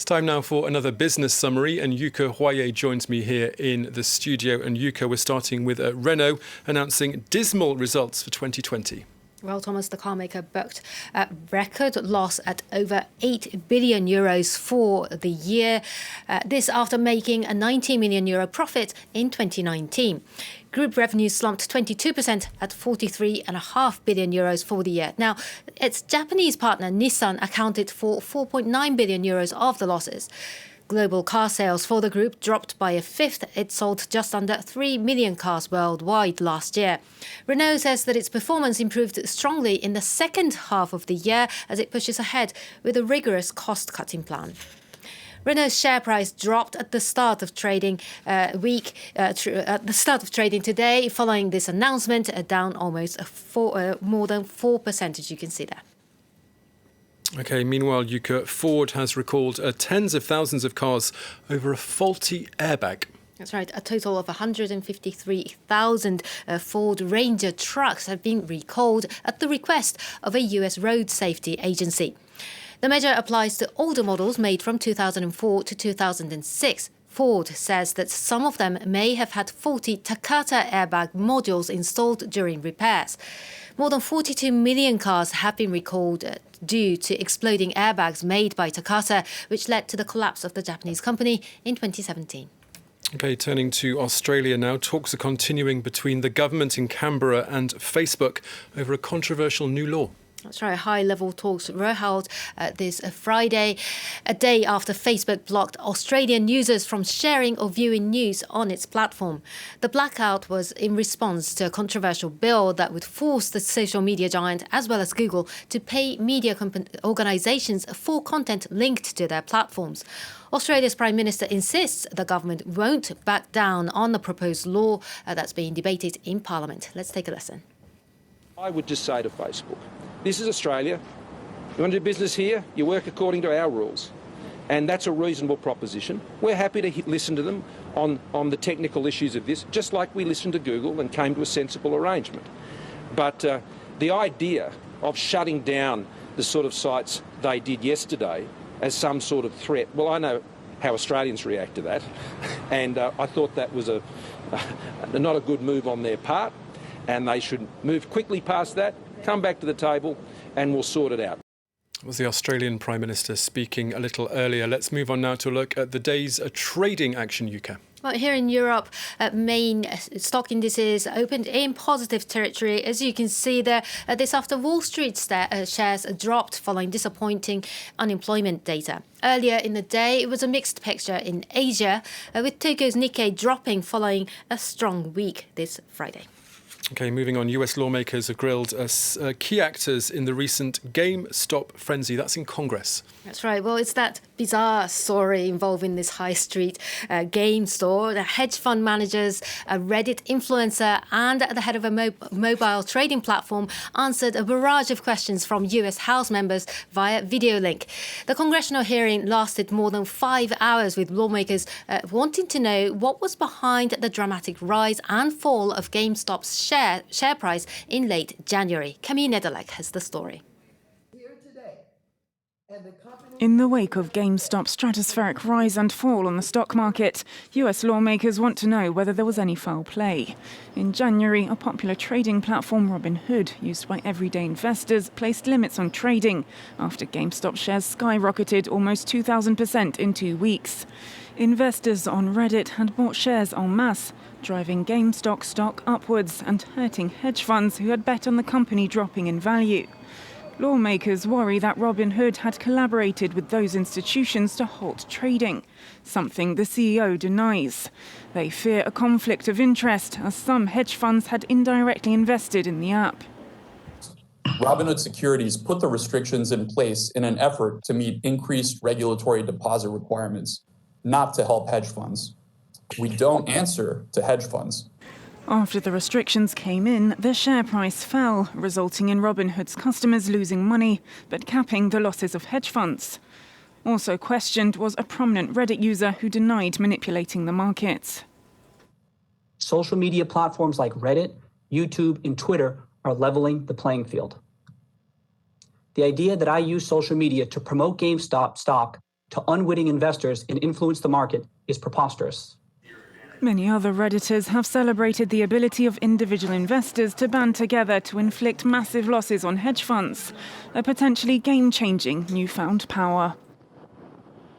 It's time now for another business summary, and Yuka Huaye joins me here in the studio. And Yuka, we're starting with Renault announcing dismal results for 2020. Well, Thomas, the carmaker booked a record loss at over 8 billion euros for the year. This after making a 90 million euro profit in 2019. Group revenue slumped 22% at 43.5 billion euros for the year. Now, its Japanese partner Nissan accounted for 4.9 billion euros of the losses. Global car sales for the group dropped by a fifth. It sold just under 3 million cars worldwide last year. Renault says that its performance improved strongly in the second half of the year as it pushes ahead with a rigorous cost-cutting plan. Renault's share price dropped at the start of trading today following this announcement, down almost more than 4%, as you can see there. OK, meanwhile, Yuka, Ford has recalled tens of thousands of cars over a faulty airbag. That's right. A total of 153,000 Ford Ranger trucks have been recalled at the request of a US road safety agency. The measure applies to older models made from 2004 to 2006. Ford says that some of them may have had faulty Takata airbag modules installed during repairs. More than 42 million cars have been recalled due to exploding airbags made by Takata, which led to the collapse of the Japanese company in 2017. OK, turning to Australia now. Talks are continuing between the government in Canberra and Facebook over a controversial new law. That's right. High-level talks were held this Friday, a day after Facebook blocked Australian users from sharing or viewing news on its platform. The blackout was in response to a controversial bill that would force the social media giant, as well as Google, to pay media organisations for content linked to their platforms. Australia's Prime Minister insists the government won't back down on the proposed law that's being debated in Parliament. Let's take a listen. I would just say to Facebook, this is Australia. You want to do business here? You work according to our rules. And that's a reasonable proposition. We're happy to listen to them on the technical issues of this, just like we listened to Google and came to a sensible arrangement. But the idea of shutting down the sort of sites they did yesterday as some sort of threat, well, I know how Australians react to that. And I thought that was not a good move on their part. And they should move quickly past that, come back to the table, and we'll sort it out. That was the Australian Prime Minister speaking a little earlier. Let's move on now to look at the day's trading action, Yuka. Well, here in Europe, main stock indices opened in positive territory. As you can see there, this after Wall Street shares dropped following disappointing unemployment data. Earlier in the day, it was a mixed picture in Asia, with Tokyo's Nikkei dropping following a strong week this Friday. OK, moving on. US lawmakers have grilled key actors in the recent GameStop frenzy. That's in Congress. That's right. Well, it's that bizarre story involving this high street game store. The hedge fund managers, a Reddit influencer and the head of a mobile trading platform answered a barrage of questions from US House members via video link. The congressional hearing lasted more than 5 hours, with lawmakers wanting to know what was behind the dramatic rise and fall of GameStop's share price in late January. Camille Nederlek has the story. In the wake of GameStop's stratospheric rise and fall on the stock market, US lawmakers want to know whether there was any foul play. In January, a popular trading platform, Robinhood, used by everyday investors, placed limits on trading after GameStop shares skyrocketed almost 2,000% in 2 weeks. Investors on Reddit had bought shares en masse, driving GameStop stock upwards and hurting hedge funds who had bet on the company dropping in value. Lawmakers worry that Robinhood had collaborated with those institutions to halt trading, something the CEO denies. They fear a conflict of interest, as some hedge funds had indirectly invested in the app. Robinhood Securities put the restrictions in place in an effort to meet increased regulatory deposit requirements, not to help hedge funds. We don't answer to hedge funds. After the restrictions came in, the share price fell, resulting in Robinhood's customers losing money, but capping the losses of hedge funds. Also questioned was a prominent Reddit user who denied manipulating the markets. Social media platforms like Reddit, YouTube, and Twitter are leveling the playing field. The idea that I use social media to promote GameStop stock to unwitting investors and influence the market is preposterous. Many other Redditors have celebrated the ability of individual investors to band together to inflict massive losses on hedge funds, a potentially game-changing newfound power.